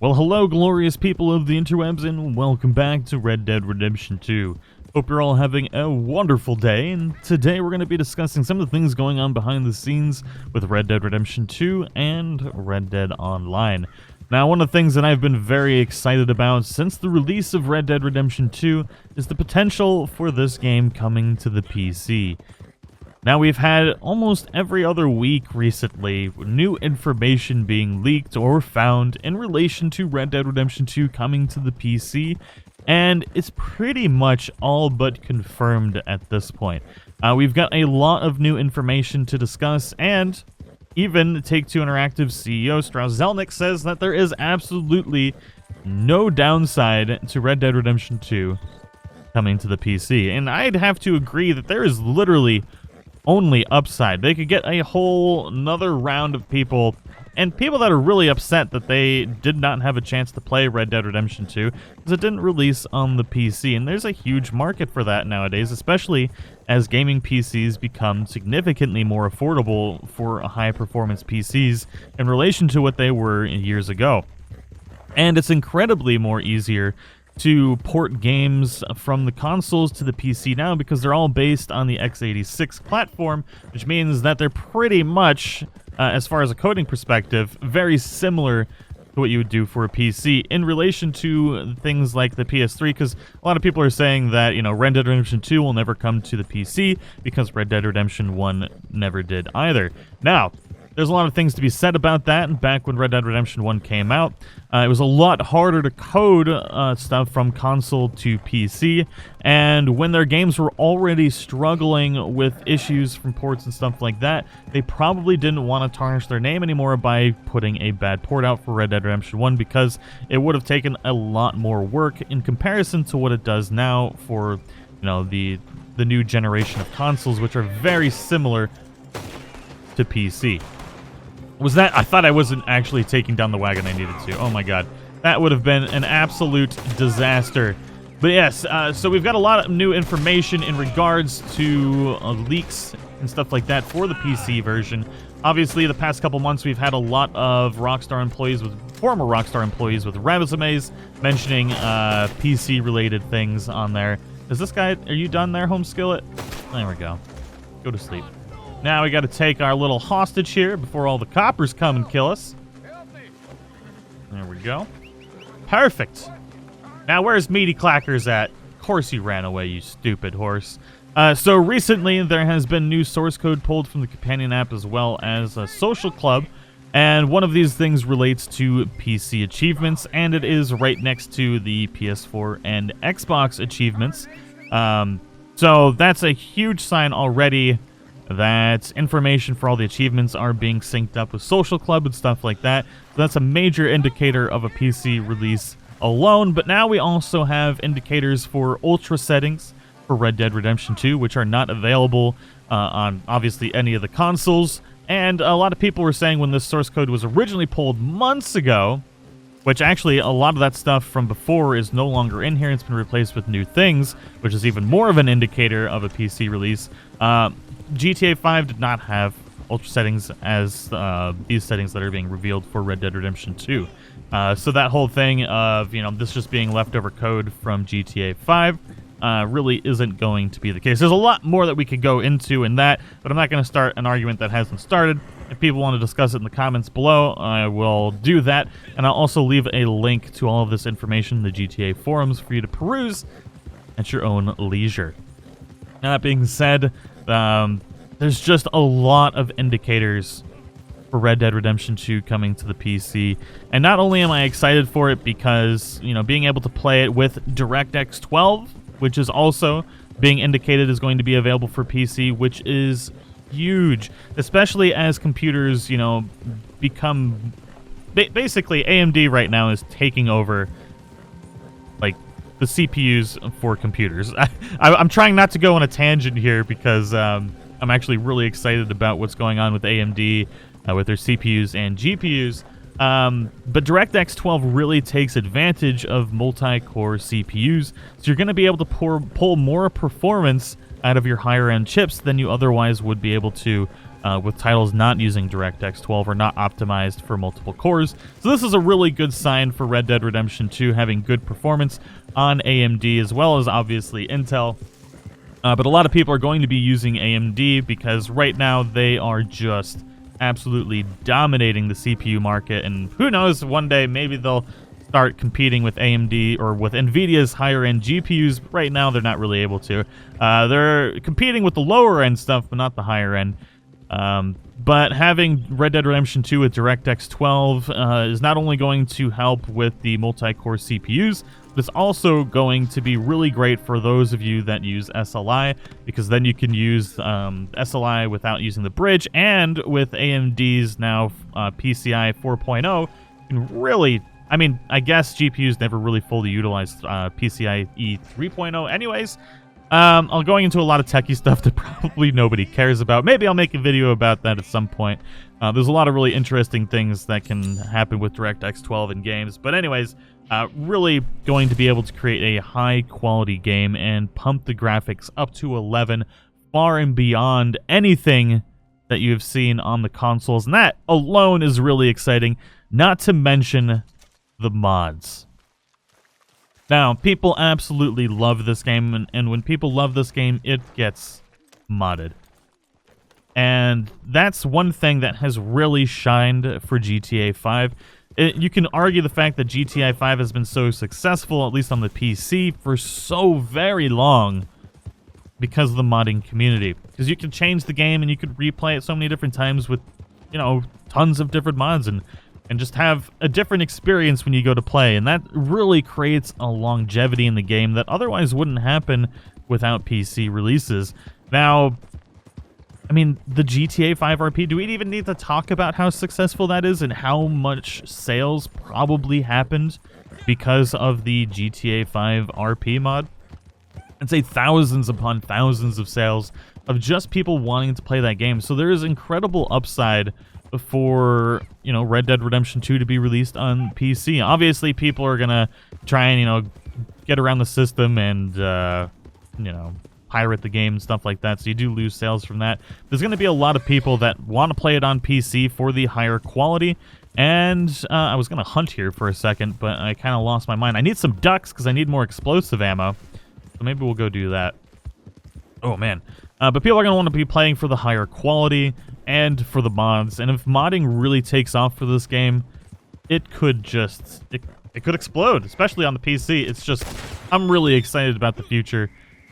Well, hello, glorious people of the interwebs, and welcome back to Red Dead Redemption 2. Hope you're all having a wonderful day, and today we're going to be discussing some of the things going on behind the scenes with Red Dead Redemption 2 and Red Dead Online. Now, one of the things that I've been very excited about since the release of Red Dead Redemption 2 is the potential for this game coming to the PC. Now, we've had almost every other week recently new information being leaked or found in relation to Red Dead Redemption 2 coming to the PC, and it's pretty much all but confirmed at this point. We've got a lot of new information to discuss, and even Take-Two Interactive CEO Strauss Zelnick says that there is absolutely no downside to Red Dead Redemption 2 coming to the PC. And I'd have to agree that there is literally only upside. They could get a whole another round of people, and people that are really upset that they did not have a chance to play Red Dead Redemption 2 because it didn't release on the PC. And there's a huge market for that nowadays, especially as gaming PCs become significantly more affordable for high-performance PCs in relation to what they were years ago. And it's incredibly more easier to port games from the consoles to the PC now because they're all based on the x86 platform, which means that they're pretty much, as far as a coding perspective, very similar to what you would do for a PC in relation to things like the PS3, because a lot of people are saying that, you know, Red Dead Redemption 2 will never come to the PC because Red Dead Redemption 1 never did either. Now, there's a lot of things to be said about that. Back when Red Dead Redemption 1 came out, it was a lot harder to code stuff from console to PC, and when their games were already struggling with issues from ports and stuff like that, they probably didn't want to tarnish their name anymore by putting a bad port out for Red Dead Redemption 1 because it would have taken a lot more work in comparison to what it does now for, you know, the new generation of consoles, which are very similar to PC. Was that? I thought I wasn't actually taking down the wagon I needed to. Oh my god. That would have been an absolute disaster. But yes, so we've got a lot of new information in regards to leaks and stuff like that for the PC version. Obviously, the past couple months we've had a lot of Rockstar employees former Rockstar employees with resumes mentioning PC-related things on there. Is this guy, are you done there, Home Skillet? There we go. Go to sleep. Now we got to take our little hostage here before all the coppers come and kill us. There we go. Perfect. Now where's Meaty Clackers at? Of course he ran away, you stupid horse. So recently there has been new source code pulled from the companion app as well as a social club. And one of these things relates to PC achievements, and it is right next to the PS4 and Xbox achievements. So that's a huge sign already that information for all the achievements are being synced up with Social Club and stuff like that. So that's a major indicator of a PC release alone. But now we also have indicators for ultra settings for Red Dead Redemption 2, which are not available on obviously any of the consoles. And a lot of people were saying when this source code was originally pulled months ago, which actually a lot of that stuff from before is no longer in here. It's been replaced with new things, which is even more of an indicator of a PC release. GTA 5 did not have ultra settings as these settings that are being revealed for Red Dead Redemption 2. So that whole thing of, you know, this just being leftover code from GTA 5 really isn't going to be the case. There's a lot more that we could go into in that, but I'm not going to start an argument that hasn't started. If people want to discuss it in the comments below, I will do that. And I'll also leave a link to all of this information in the GTA forums for you to peruse at your own leisure. That being said, there's just a lot of indicators for Red Dead Redemption 2 coming to the PC. And not only am I excited for it because, you know, being able to play it with DirectX 12, which is also being indicated is going to be available for PC, which is huge, especially as computers, you know, become... basically, AMD right now is taking over, like, the CPUs for computers. I'm trying not to go on a tangent here because I'm actually really excited about what's going on with AMD with their CPUs and GPUs. But DirectX 12 really takes advantage of multi-core CPUs, so you're going to be able to pull more performance out of your higher-end chips than you otherwise would be able to with titles not using DirectX 12 or not optimized for multiple cores. So this is a really good sign for Red Dead Redemption 2 having good performance on AMD as well as obviously Intel. But a lot of people are going to be using AMD because right now they are just absolutely dominating the CPU market, and who knows, one day maybe they'll start competing with AMD or with Nvidia's higher-end GPUs. But right now they're not really able to. They're competing with the lower-end stuff, but not the higher-end. But having Red Dead Redemption 2 with DirectX 12 is not only going to help with the multi-core CPUs, but it's also going to be really great for those of you that use SLI, because then you can use SLI without using the bridge, and with AMD's now PCI 4.0, you can really, I mean, I guess GPUs never really fully utilized PCIe 3.0 anyways. I'm going into a lot of techie stuff that probably nobody cares about. Maybe I'll make a video about that at some point. There's a lot of really interesting things that can happen with DirectX 12 in games. But anyways, really going to be able to create a high-quality game and pump the graphics up to 11, far and beyond anything that you've seen on the consoles. And that alone is really exciting, not to mention the mods. Now, people absolutely love this game, and when people love this game, it gets modded. And that's one thing that has really shined for GTA 5. You can argue the fact that GTA 5 has been so successful, at least on the PC, for so very long because of the modding community. Because you can change the game and you could replay it so many different times with, you know, tons of different mods and just have a different experience when you go to play. And that really creates a longevity in the game that otherwise wouldn't happen without PC releases. Now, I mean, the GTA 5 RP, do we even need to talk about how successful that is and how much sales probably happened because of the GTA 5 RP mod? I'd say thousands upon thousands of sales of just people wanting to play that game. So there is incredible upside for, you know, Red Dead Redemption 2 to be released on PC. Obviously, people are gonna try and, you know, get around the system and, you know, pirate the game and stuff like that, so you do lose sales from that. There's gonna be a lot of people that want to play it on PC for the higher quality, and I was gonna hunt here for a second, but I kind of lost my mind. I need some ducks because I need more explosive ammo, so maybe we'll go do that. Oh, man. But people are going to want to be playing for the higher quality and for the mods. And if modding really takes off for this game, it could just... It could explode, especially on the PC. It's just... I'm really excited about the future.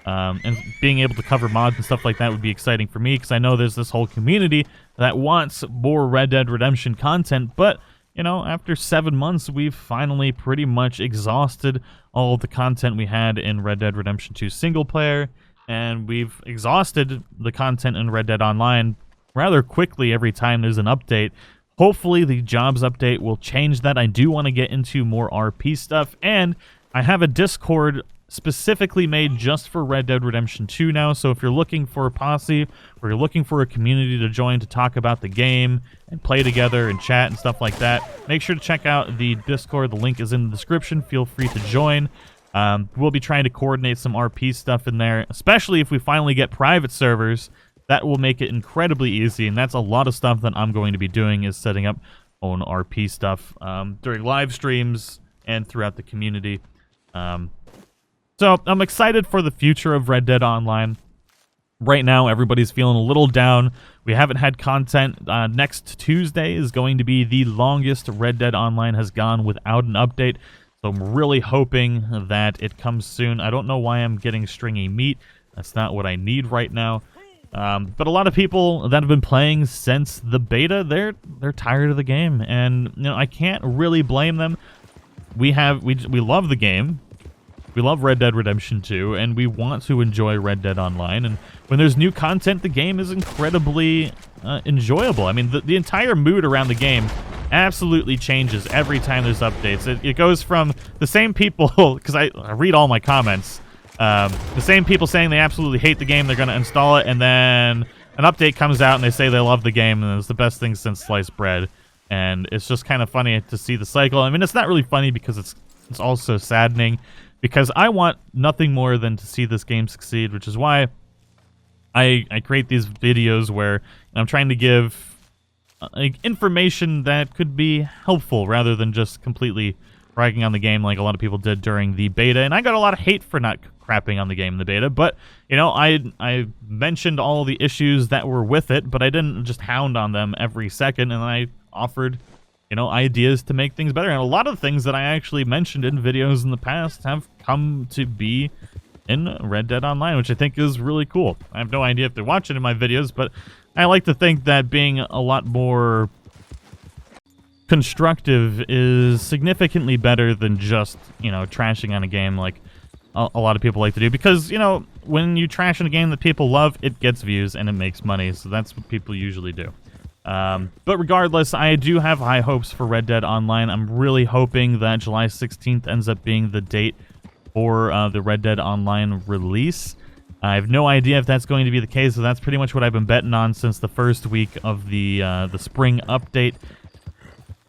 And being able to cover mods and stuff like that would be exciting for me, because I know there's this whole community that wants more Red Dead Redemption content. But, you know, after 7 months, we've finally pretty much exhausted all of the content we had in Red Dead Redemption 2 single player. And we've exhausted the content in Red Dead Online rather quickly every time there's an update. Hopefully the jobs update will change that. I do want to get into more RP stuff, and I have a Discord specifically made just for Red Dead Redemption 2 now, so if you're looking for a posse, or you're looking for a community to join to talk about the game, and play together, and chat, and stuff like that, make sure to check out the Discord. The link is in the description. Feel free to join. We'll be trying to coordinate some RP stuff in there, especially if we finally get private servers. That will make it incredibly easy, and that's a lot of stuff that I'm going to be doing, is setting up own RP stuff during live streams and throughout the community. So I'm excited for the future of Red Dead Online. Right now, everybody's feeling a little down. We haven't had content. Next Tuesday is going to be the longest Red Dead Online has gone without an update. So I'm really hoping that it comes soon. I don't know why I'm getting stringy meat. That's not what I need right now. But a lot of people that have been playing since the beta, they're tired of the game, and you know, I can't really blame them. We love the game. We love Red Dead Redemption 2, and we want to enjoy Red Dead Online. And when there's new content, the game is incredibly enjoyable. I mean, the entire mood around the game absolutely changes every time there's updates. It goes from the same people, because I read all my comments, the same people saying they absolutely hate the game, they're going to install it, and then an update comes out and they say they love the game, and it's the best thing since sliced bread. And it's just kind of funny to see the cycle. I mean, it's not really funny because it's also saddening, because I want nothing more than to see this game succeed, which is why I create these videos where I'm trying to give like information that could be helpful rather than just completely ragging on the game like a lot of people did during the beta. And I got a lot of hate for not crapping on the game in the beta, but you know, I mentioned all the issues that were with it, but I didn't just hound on them every second, and I offered, you know, ideas to make things better. And a lot of things that I actually mentioned in videos in the past have come to be in Red Dead Online, which I think is really cool. I have no idea if they're watching in my videos, but I like to think that being a lot more constructive is significantly better than just, you know, trashing on a game like a lot of people like to do. Because, you know, when you trash on a game that people love, it gets views and it makes money, so that's what people usually do. But regardless, I do have high hopes for Red Dead Online. I'm really hoping that July 16th ends up being the date for the Red Dead Online release. I have no idea if that's going to be the case, so that's pretty much what I've been betting on since the first week of the spring update.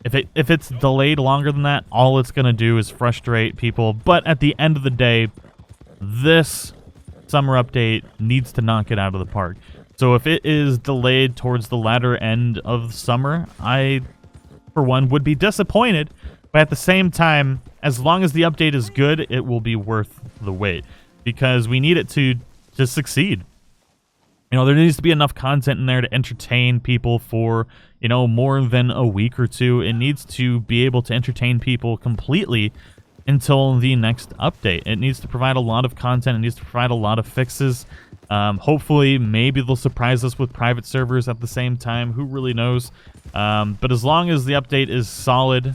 If it's delayed longer than that, all it's going to do is frustrate people. But at the end of the day, this summer update needs to knock it out of the park. So if it is delayed towards the latter end of summer, I, for one, would be disappointed. But at the same time, as long as the update is good, it will be worth the wait. Because we need it to succeed. You know, there needs to be enough content in there to entertain people for, you know, more than a week or two. It needs to be able to entertain people completely until the next update. It needs to provide a lot of content. It needs to provide a lot of fixes. Hopefully, maybe they'll surprise us with private servers at the same time. Who really knows? But as long as the update is solid,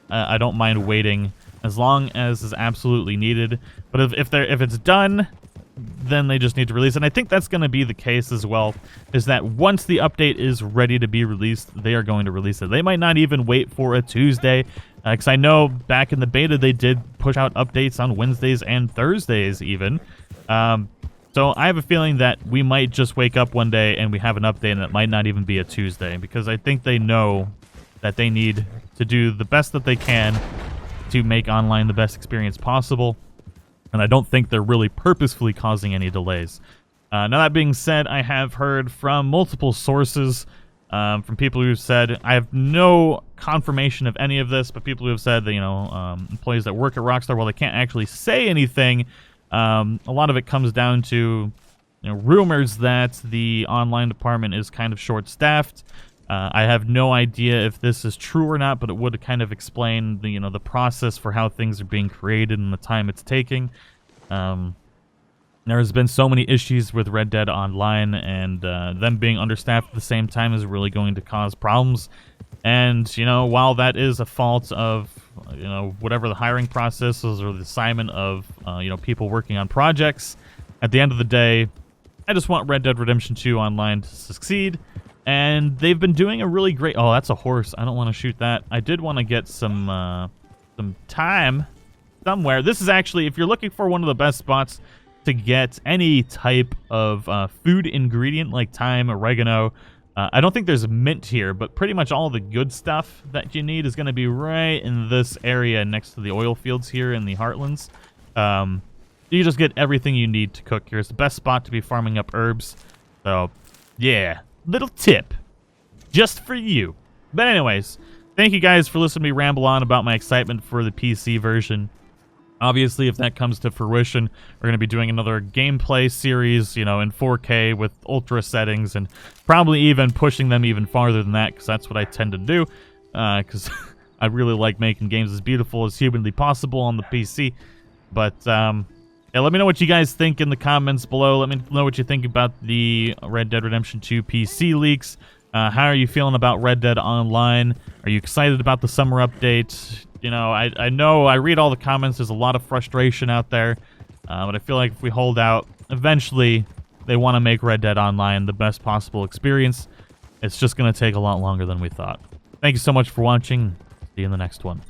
I don't mind waiting as long as is absolutely needed. But if it's done, then they just need to release it. And I think that's going to be the case as well, is that once the update is ready to be released, they are going to release it. They might not even wait for a Tuesday, because I know back in the beta they did push out updates on Wednesdays and Thursdays even. So I have a feeling that we might just wake up one day and we have an update and it might not even be a Tuesday, because I think they know that they need to do the best that they can to make online the best experience possible. And I don't think they're really purposefully causing any delays. Now, that being said, I have heard from multiple sources, from people who said, I have no confirmation of any of this, but people who have said that, you know, employees that work at Rockstar, while they can't actually say anything, a lot of it comes down to, you know, rumors that the online department is kind of short-staffed. I have no idea if this is true or not, but it would kind of explain the, you know, the process for how things are being created and the time it's taking. There has been so many issues with Red Dead Online, and them being understaffed at the same time is really going to cause problems. And, you know, while that is a fault of, you know, whatever the hiring process is or the assignment of, you know, people working on projects, at the end of the day, I just want Red Dead Redemption 2 Online to succeed. And they've been doing a really great... Oh, that's a horse. I don't want to shoot that. I did want to get some time somewhere. This is actually, if you're looking for one of the best spots to get any type of food ingredient like thyme, oregano. I don't think there's mint here, but pretty much all the good stuff that you need is going to be right in this area next to the oil fields here in the Heartlands. You just get everything you need to cook here. It's the best spot to be farming up herbs. So, yeah. Little tip, just for you. But anyways, thank you guys for listening to me ramble on about my excitement for the PC version. Obviously, if that comes to fruition, we're going to be doing another gameplay series, you know, in 4K with ultra settings, and probably even pushing them even farther than that, because that's what I tend to do, because I really like making games as beautiful as humanly possible on the PC. But, yeah, let me know what you guys think in the comments below. Let me know what you think about the Red Dead Redemption 2 PC leaks. How are you feeling about Red Dead Online? Are you excited about the summer update? You know, I know I read all the comments. There's a lot of frustration out there. But I feel like if we hold out, eventually they want to make Red Dead Online the best possible experience. It's just going to take a lot longer than we thought. Thank you so much for watching. See you in the next one.